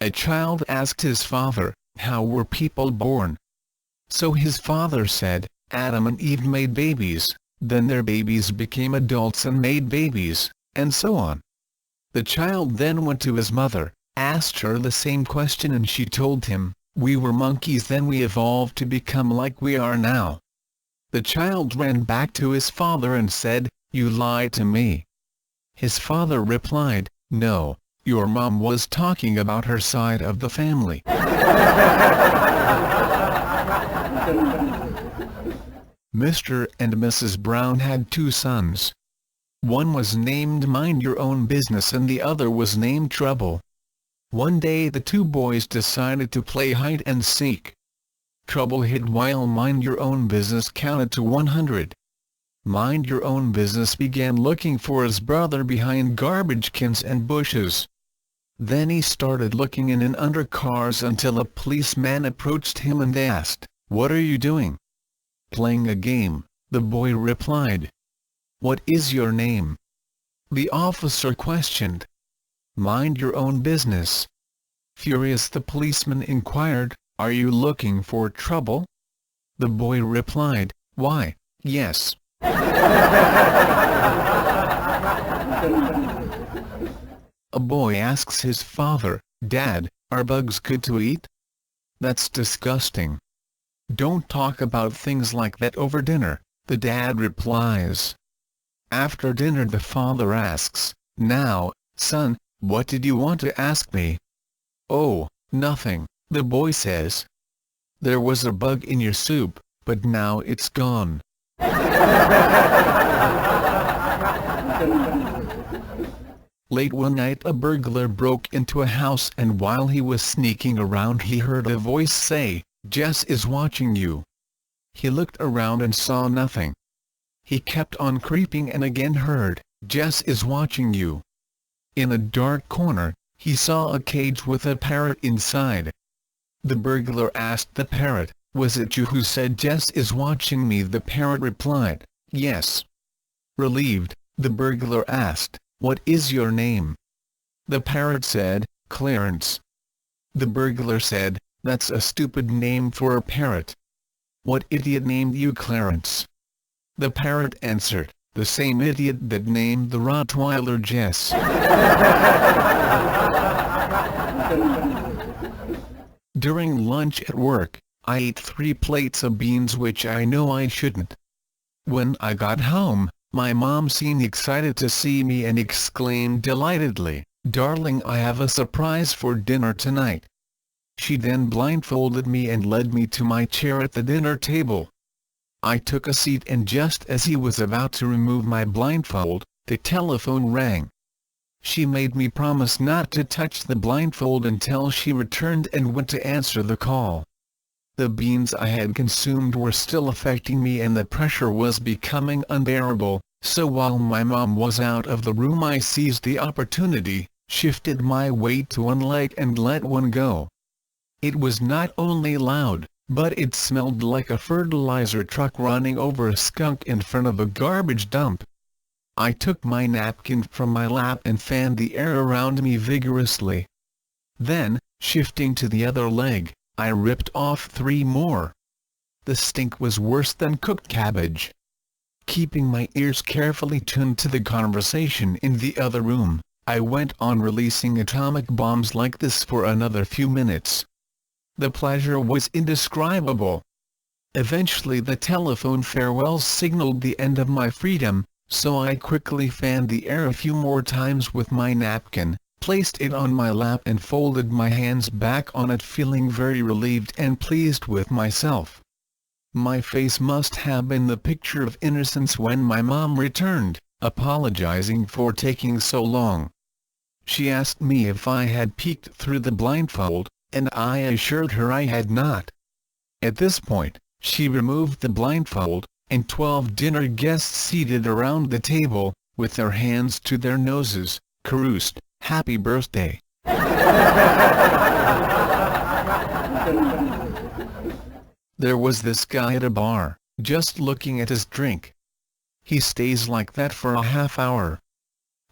A child asked his father, how were people born? So his father said, Adam and Eve made babies, then their babies became adults and made babies, and so on. The child then went to his mother, asked her the same question, and she told him, we were monkeys, then we evolved to become like we are now. The child ran back to his father and said, you lied to me. His father replied, no, your mom was talking about her side of the family. Mr. and Mrs. Brown had 2 sons. One was named Mind Your Own Business and the other was named Trouble. One day the 2 boys decided to play hide and seek. Trouble hid while Mind Your Own Business counted to 100. Mind Your Own Business began looking for his brother behind garbage cans and bushes. Then he started looking in and under cars until a policeman approached him and asked, what are you doing? Playing a game, the boy replied. What is your name? The officer questioned. Mind Your Own Business. Furious, the policeman inquired, are you looking for trouble? The boy replied, why, yes. A boy asks his father, Dad, are bugs good to eat? That's disgusting. Don't talk about things like that over dinner, the dad replies. After dinner the father asks, now, son, what did you want to ask me? Oh, nothing, the boy says. There was a bug in your soup, but now it's gone. Late one night a burglar broke into a house, and while he was sneaking around he heard a voice say, Jess is watching you. He looked around and saw nothing. He kept on creeping and again heard, Jess is watching you. In a dark corner, he saw a cage with a parrot inside. The burglar asked the parrot, was it you who said Jess is watching me? The parrot replied, yes. Relieved, the burglar asked, what is your name? The parrot said, Clarence. The burglar said, that's a stupid name for a parrot. What idiot named you Clarence? The parrot answered, the same idiot that named the Rottweiler Jess. During lunch at work, I ate 3 plates of beans, which I know I shouldn't. When I got home, my mom seemed excited to see me and exclaimed delightedly, Darling, I have a surprise for dinner tonight. She then blindfolded me and led me to my chair at the dinner table. I took a seat, and just as he was about to remove my blindfold, the telephone rang. She made me promise not to touch the blindfold until she returned and went to answer the call. The beans I had consumed were still affecting me and the pressure was becoming unbearable, so while my mom was out of the room I seized the opportunity, shifted my weight to one leg and let one go. It was not only loud, but it smelled like a fertilizer truck running over a skunk in front of a garbage dump. I took my napkin from my lap and fanned the air around me vigorously. Then, shifting to the other leg, I ripped off 3 more. The stink was worse than cooked cabbage. Keeping my ears carefully tuned to the conversation in the other room, I went on releasing atomic bombs like this for another few minutes. The pleasure was indescribable. Eventually the telephone farewell signaled the end of my freedom, so I quickly fanned the air a few more times with my napkin, placed it on my lap and folded my hands back on it, feeling very relieved and pleased with myself. My face must have been the picture of innocence when my mom returned, apologizing for taking so long. She asked me if I had peeked through the blindfold, and I assured her I had not. At this point, she removed the blindfold, and 12 dinner guests seated around the table, with their hands to their noses, chorused, "Happy birthday." There was this guy at a bar, just looking at his drink. He stays like that for a half hour.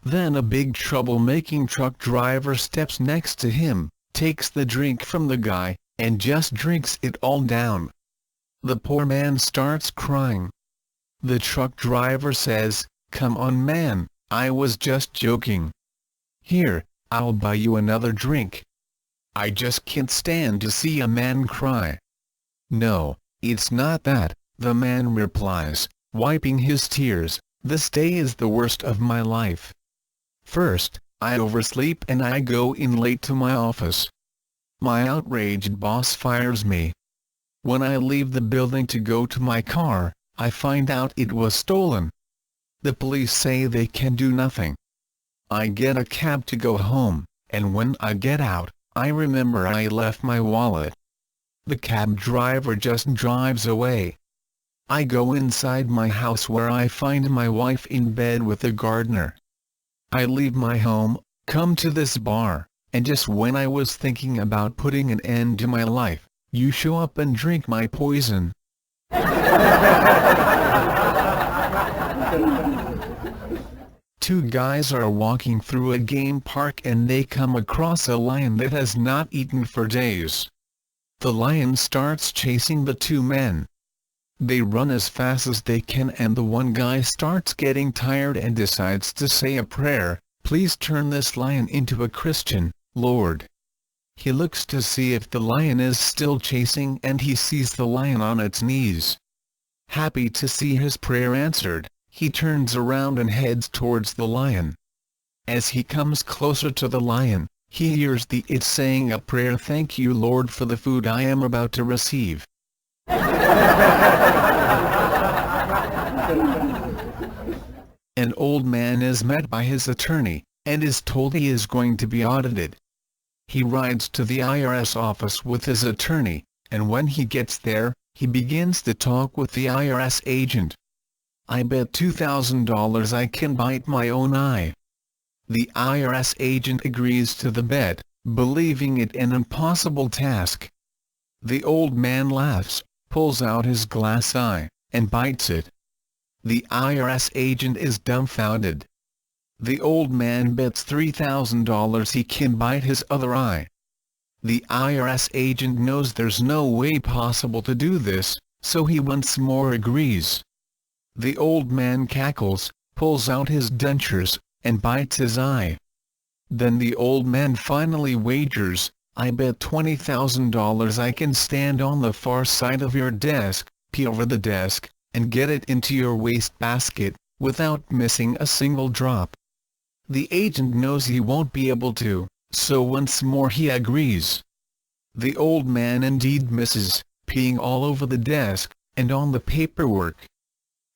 Then a big trouble-making truck driver steps next to him, takes the drink from the guy, and just drinks it all down. The poor man starts crying. The truck driver says, "Come on man, I was just joking. Here, I'll buy you another drink. I just can't stand to see a man cry." "No, it's not that," the man replies, wiping his tears. "This day is the worst of my life. First, I oversleep and I go in late to my office. My outraged boss fires me. When I leave the building to go to my car, I find out it was stolen. The police say they can do nothing. I get a cab to go home, and when I get out, I remember I left my wallet. The cab driver just drives away. I go inside my house where I find my wife in bed with the gardener. I leave my home, come to this bar, and just when I was thinking about putting an end to my life, you show up and drink my poison." Two guys are walking through a game park and they come across a lion that has not eaten for days. The lion starts chasing the two men. They run as fast as they can and the one guy starts getting tired and decides to say a prayer, "Please turn this lion into a Christian, Lord." He looks to see if the lion is still chasing and he sees the lion on its knees. Happy to see his prayer answered, he turns around and heads towards the lion. As he comes closer to the lion, he hears it saying a prayer, "Thank you Lord for the food I am about to receive." An old man is met by his attorney, and is told he is going to be audited. He rides to the IRS office with his attorney, and when he gets there, he begins to talk with the IRS agent. "I bet $2,000 I can bite my own eye." The IRS agent agrees to the bet, believing it an impossible task. The old man laughs, pulls out his glass eye, and bites it. The IRS agent is dumbfounded. The old man bets $3,000 he can bite his other eye. The IRS agent knows there's no way possible to do this, so he once more agrees. The old man cackles, pulls out his dentures, and bites his eye. Then the old man finally wagers, "I bet $20,000 I can stand on the far side of your desk, pee over the desk, and get it into your wastebasket, without missing a single drop." The agent knows he won't be able to, so once more he agrees. The old man indeed misses, peeing all over the desk, and on the paperwork.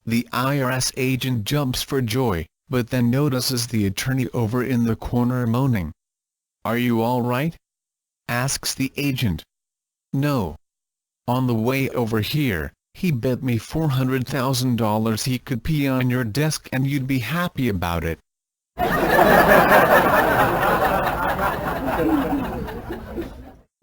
The IRS agent jumps for joy, but then notices the attorney over in the corner moaning. "Are you all right?" asks the agent. "No. On the way over here, he bet me $400,000 he could pee on your desk and you'd be happy about it."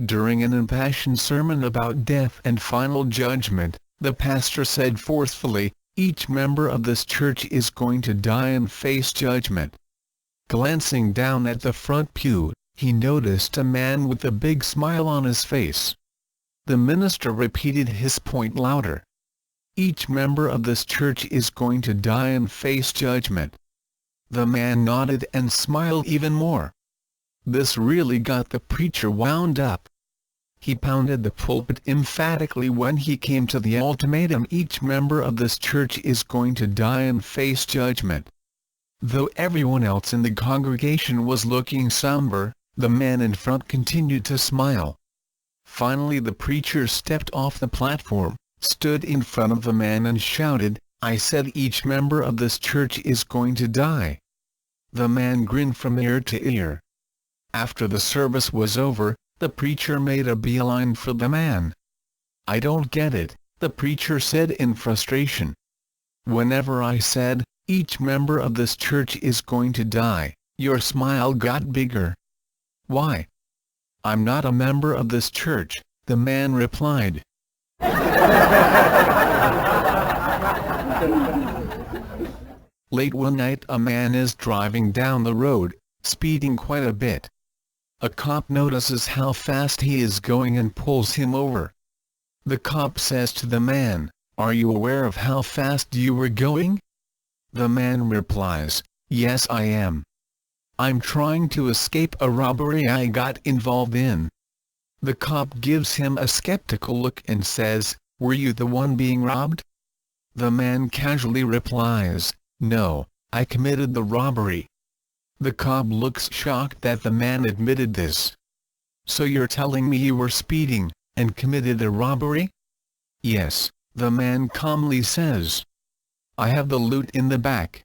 During an impassioned sermon about death and final judgment, the pastor said forcefully, "Each member of this church is going to die and face judgment." Glancing down at the front pew, he noticed a man with a big smile on his face. The minister repeated his point louder. "Each member of this church is going to die and face judgment." The man nodded and smiled even more. This really got the preacher wound up. He pounded the pulpit emphatically when he came to the ultimatum, "Each member of this church is going to die and face judgment." Though everyone else in the congregation was looking somber, the man in front continued to smile. Finally the preacher stepped off the platform, stood in front of the man and shouted, "I said each member of this church is going to die." The man grinned from ear to ear. After the service was over, the preacher made a beeline for the man. "I don't get it," the preacher said in frustration. "Whenever I said, 'Each member of this church is going to die,' your smile got bigger. Why?" "I'm not a member of this church," the man replied. Late one night a man is driving down the road, speeding quite a bit. A cop notices how fast he is going and pulls him over. The cop says to the man, "Are you aware of how fast you were going?" The man replies, "Yes, I am. I'm trying to escape a robbery I got involved in." The cop gives him a skeptical look and says, "Were you the one being robbed?" The man casually replies, "No, I committed the robbery." The cop looks shocked that the man admitted this. "So you're telling me you were speeding, and committed a robbery?" "Yes," the man calmly says. "I have the loot in the back."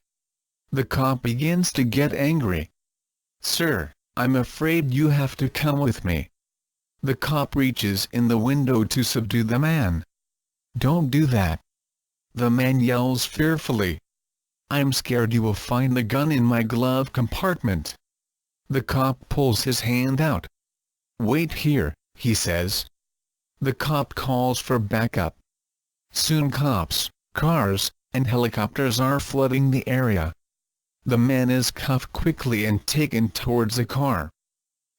The cop begins to get angry. "Sir, I'm afraid you have to come with me." The cop reaches in the window to subdue the man. "Don't do that." The man yells fearfully. "I'm scared you will find the gun in my glove compartment." The cop pulls his hand out. "Wait here," he says. The cop calls for backup. Soon cops, cars, and helicopters are flooding the area. The man is cuffed quickly and taken towards a car.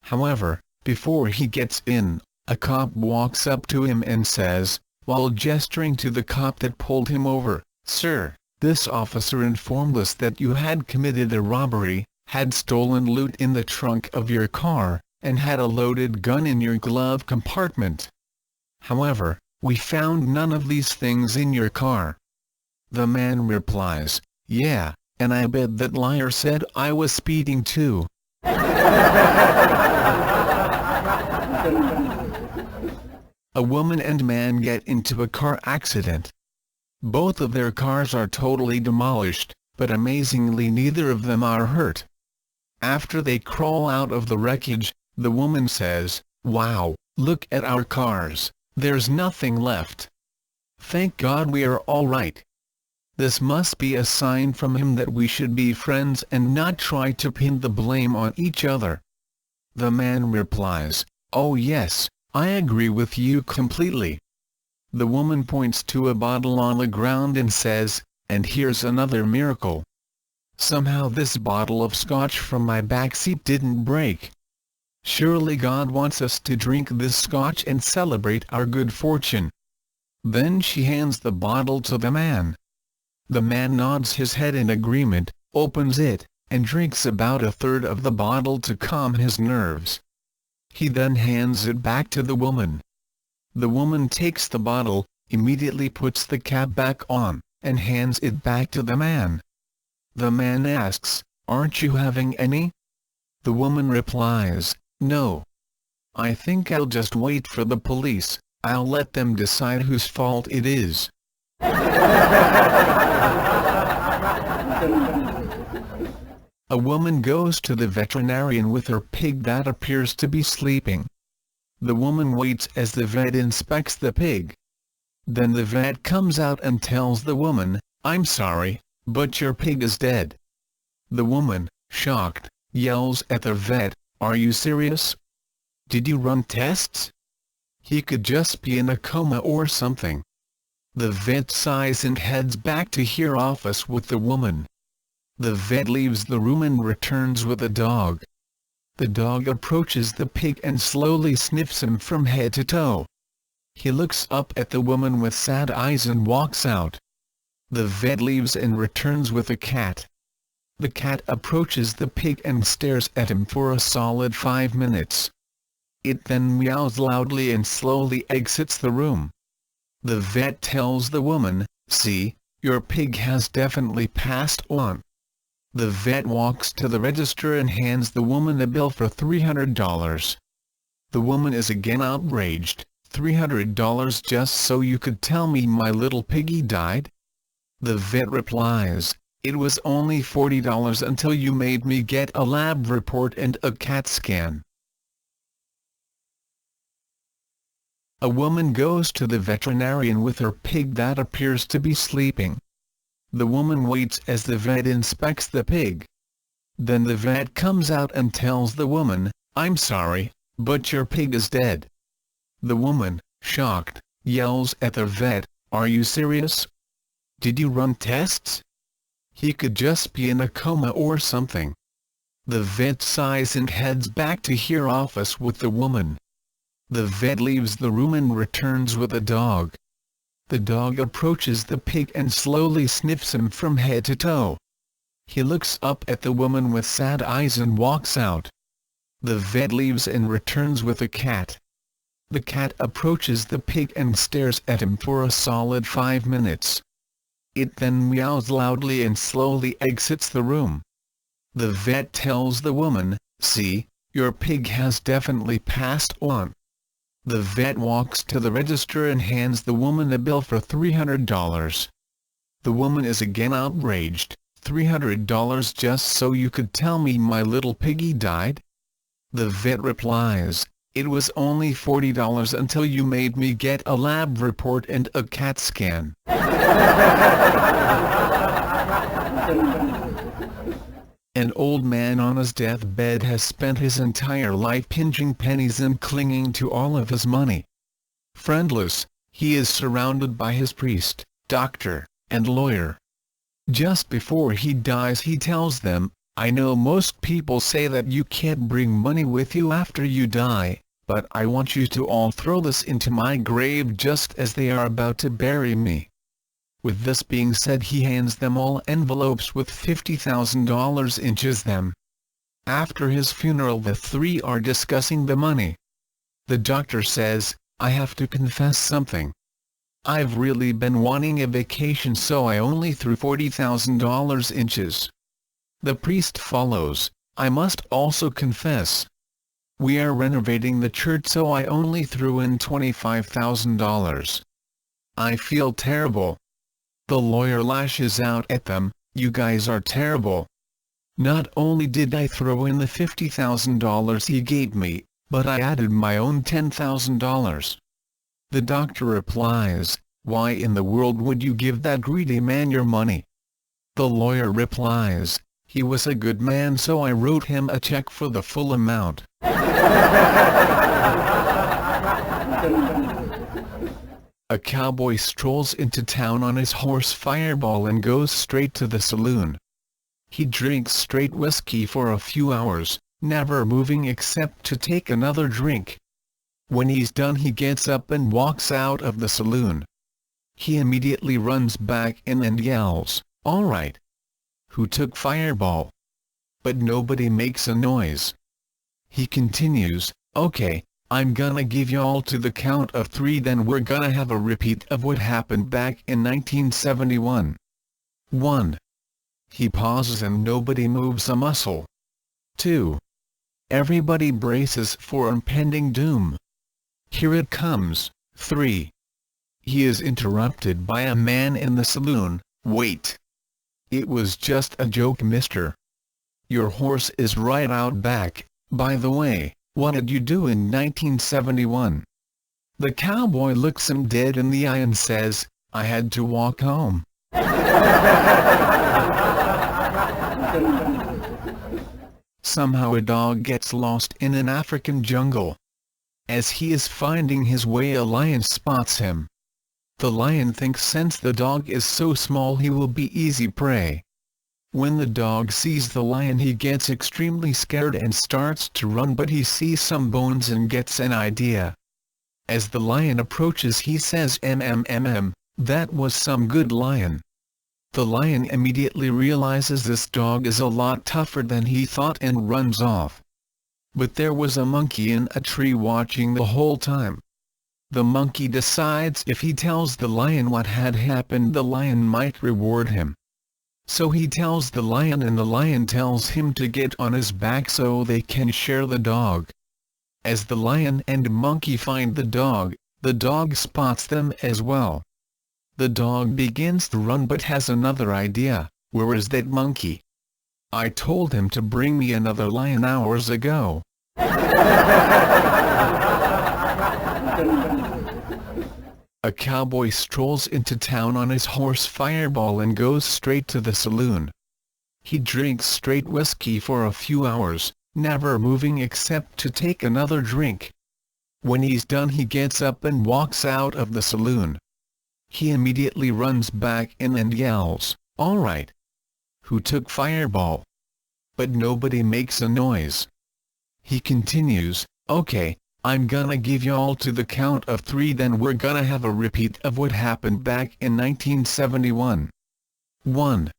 However, before he gets in, a cop walks up to him and says, while gesturing to the cop that pulled him over, "Sir, this officer informed us that you had committed a robbery, had stolen loot in the trunk of your car, and had a loaded gun in your glove compartment. However, we found none of these things in your car." The man replies, "Yeah, and I bet that liar said I was speeding too." A woman and man get into a car accident. Both of their cars are totally demolished, but amazingly neither of them are hurt. After they crawl out of the wreckage, the woman says, "Wow, look at our cars, there's nothing left. Thank God we are all right. This must be a sign from him that we should be friends and not try to pin the blame on each other." The man replies, "Oh yes, I agree with you completely." The woman points to a bottle on the ground and says, "And here's another miracle. Somehow this bottle of scotch from my backseat didn't break. Surely God wants us to drink this scotch and celebrate our good fortune." Then she hands the bottle to the man. The man nods his head in agreement, opens it, and drinks about a third of the bottle to calm his nerves. He then hands it back to the woman. The woman takes the bottle, immediately puts the cap back on, and hands it back to the man. The man asks, "Aren't you having any?" The woman replies, "No. I think I'll just wait for the police, I'll let them decide whose fault it is." A woman goes to the veterinarian with her pig that appears to be sleeping. The woman waits as the vet inspects the pig. Then the vet comes out and tells the woman, "I'm sorry, but your pig is dead." The woman, shocked, yells at the vet, "Are you serious? Did you run tests? He could just be in a coma or something." The vet sighs and heads back to her office with the woman. The vet leaves the room and returns with a dog. The dog approaches the pig and slowly sniffs him from head to toe. He looks up at the woman with sad eyes and walks out. The vet leaves and returns with a cat. The cat approaches the pig and stares at him for a solid 5 minutes. It then meows loudly and slowly exits the room. The vet tells the woman, "See, your pig has definitely passed on." The vet walks to the register and hands the woman a bill for $300. The woman is again outraged. $300 just so you could tell me my little piggy died? The vet replies, "It was only $40 until you made me get a lab report and a CAT scan." A woman goes to the veterinarian with her pig that appears to be sleeping. The woman waits as the vet inspects the pig. Then the vet comes out and tells the woman, "I'm sorry, but your pig is dead." The woman, shocked, yells at the vet, "Are you serious? Did you run tests? He could just be in a coma or something." The vet sighs and heads back to her office with the woman. The vet leaves the room and returns with a dog. The dog approaches the pig and slowly sniffs him from head to toe. He looks up at the woman with sad eyes and walks out. The vet leaves and returns with a cat. The cat approaches the pig and stares at him for a solid 5 minutes. It then meows loudly and slowly exits the room. The vet tells the woman, "See, your pig has definitely passed on." The vet walks to the register and hands the woman a bill for $300. The woman is again outraged. $300 just so you could tell me my little piggy died? The vet replies, "It was only $40 until you made me get a lab report and a CAT scan." An old man on his deathbed has spent his entire life pinching pennies and clinging to all of his money. Friendless, he is surrounded by his priest, doctor, and lawyer. Just before he dies he tells them, "I know most people say that you can't bring money with you after you die, but I want you to all throw this into my grave just as they are about to bury me." With this being said, he hands them all envelopes with $50,000 inches them. After his funeral the three are discussing the money. The doctor says, "I have to confess something. I've really been wanting a vacation, so I only threw $40,000 inches." The priest follows, "I must also confess. We are renovating the church, so I only threw in $25,000. I feel terrible." The lawyer lashes out at them, "You guys are terrible. Not only did I throw in the $50,000 he gave me, but I added my own $10,000. The doctor replies, "Why in the world would you give that greedy man your money?" The lawyer replies, "He was a good man, so I wrote him a check for the full amount." A cowboy strolls into town on his horse Fireball and goes straight to the saloon. He drinks straight whiskey for a few hours, never moving except to take another drink. When he's done he gets up and walks out of the saloon. He immediately runs back in and yells, "All right. Who took Fireball?" But nobody makes a noise. He continues, "Okay, I'm gonna give y'all to the count of 3, then we're gonna have a repeat of what happened back in 1971. 1. He pauses and nobody moves a muscle. 2. Everybody braces for impending doom. Here it comes. 3. He is interrupted by a man in the saloon. "Wait. It was just a joke, mister. Your horse is right out back, by the way. What did you do in 1971? The cowboy looks him dead in the eye and says, "I had to walk home." Somehow a dog gets lost in an African jungle. As he is finding his way, a lion spots him. The lion thinks since the dog is so small he will be easy prey. When the dog sees the lion he gets extremely scared and starts to run, but he sees some bones and gets an idea. As the lion approaches he says, "That was some good lion." The lion immediately realizes this dog is a lot tougher than he thought and runs off. But there was a monkey in a tree watching the whole time. The monkey decides if he tells the lion what had happened the lion might reward him. So he tells the lion and the lion tells him to get on his back so they can share the dog. As the lion and monkey find the dog spots them as well. The dog begins to run but has another idea. "Where is that monkey? I told him to bring me another lion hours ago." A cowboy strolls into town on his horse Fireball and goes straight to the saloon. He drinks straight whiskey for a few hours, never moving except to take another drink. When he's done he gets up and walks out of the saloon. He immediately runs back in and yells, "All right. Who took Fireball?" but nobody makes a noise. He continues, "Okay, I'm gonna give y'all to the count of 3, then we're gonna have a repeat of what happened back in 1971. 1.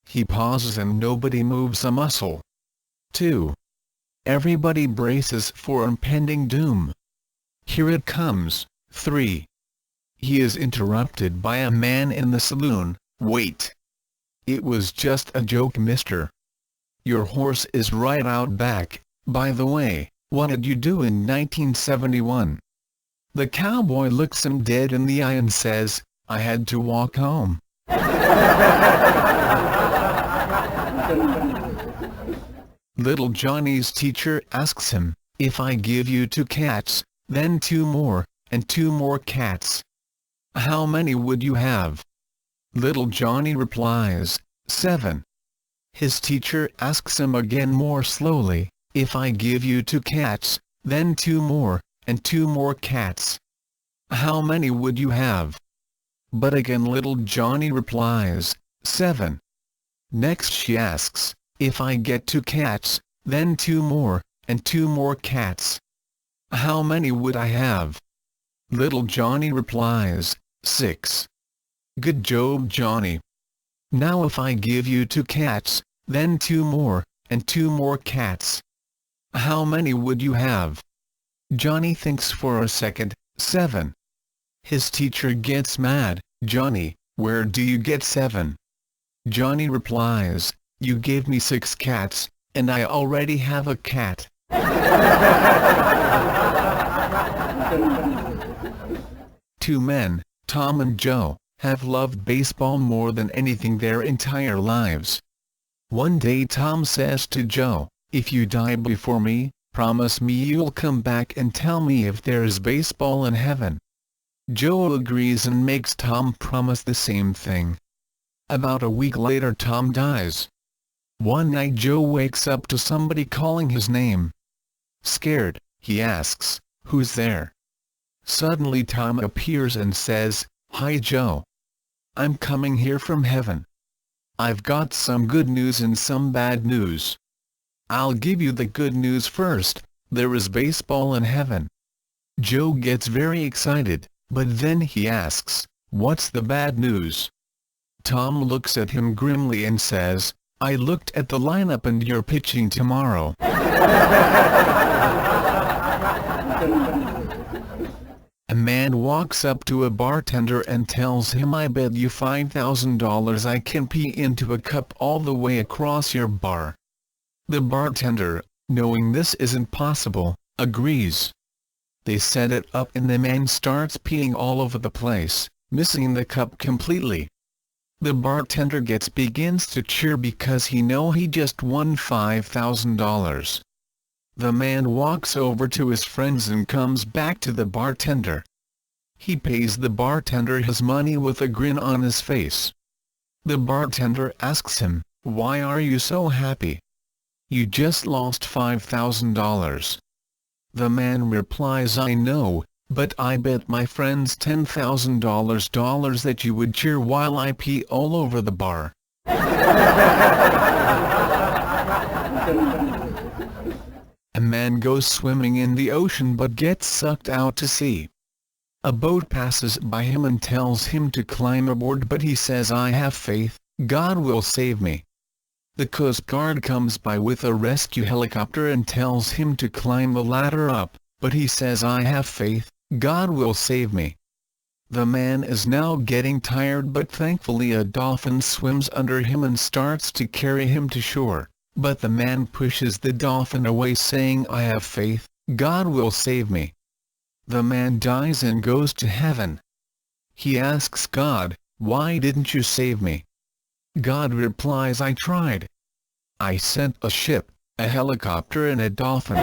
He pauses and nobody moves a muscle. 2. Everybody braces for impending doom. Here it comes. 3. He is interrupted by a man in the saloon. Wait. It was just a joke, mister. Your horse is right out back. By the way, what did you do in 1971? The cowboy looks him dead in the eye and says, "I had to walk home." Little Johnny's teacher asks him, "If I give you 2 cats, then 2 more, and 2 more cats, how many would you have?" Little Johnny replies, 7. His teacher asks him again more slowly, "If I give you 2 cats, then 2 more, and 2 more cats, how many would you have?" But again little Johnny replies, 7. Next she asks, "If I get 2 cats, then 2 more, and 2 more cats, how many would I have?" Little Johnny replies, 6. Good job, Johnny. Now if I give you 2 cats, then 2 more, and 2 more cats, how many would you have? Johnny thinks for a second. 7. His teacher gets mad. "Johnny, where do you get 7? Johnny replies, "You gave me 6 cats, and I already have a cat." 2 men, Tom and Joe, have loved baseball more than anything their entire lives. One day Tom says to Joe, "If you die before me, promise me you'll come back and tell me if there's baseball in heaven." Joe agrees and makes Tom promise the same thing. About a week later Tom dies. One night Joe wakes up to somebody calling his name. Scared, he asks, "Who's there?" Suddenly Tom appears and says, "Hi Joe. I'm coming here from heaven. I've got some good news and some bad news. I'll give you the good news first. There is baseball in heaven." Joe gets very excited, but then he asks, "What's the bad news?" Tom looks at him grimly and says, "I looked at the lineup and you're pitching tomorrow." A man walks up to a bartender and tells him, "I bet you $5,000 I can pee into a cup all the way across your bar." The bartender, knowing this isn't possible, agrees. They set it up and the man starts peeing all over the place, missing the cup completely. The bartender begins to cheer because he knows he just won $5,000. The man walks over to his friends and comes back to the bartender. He pays the bartender his money with a grin on his face. The bartender asks him, "Why are you so happy? You just lost $5,000. The man replies, "I know, but I bet my friends $10,000 that you would cheer while I pee all over the bar." A man goes swimming in the ocean but gets sucked out to sea. A boat passes by him and tells him to climb aboard, but he says, "I have faith, God will save me." The Coast Guard comes by with a rescue helicopter and tells him to climb the ladder up, but he says, "I have faith, God will save me." The man is now getting tired, but thankfully a dolphin swims under him and starts to carry him to shore. But the man pushes the dolphin away saying, "I have faith, God will save me." The man dies and goes to heaven. He asks God, "Why didn't you save me?" God replies, "I tried. I sent a ship, a helicopter and a dolphin."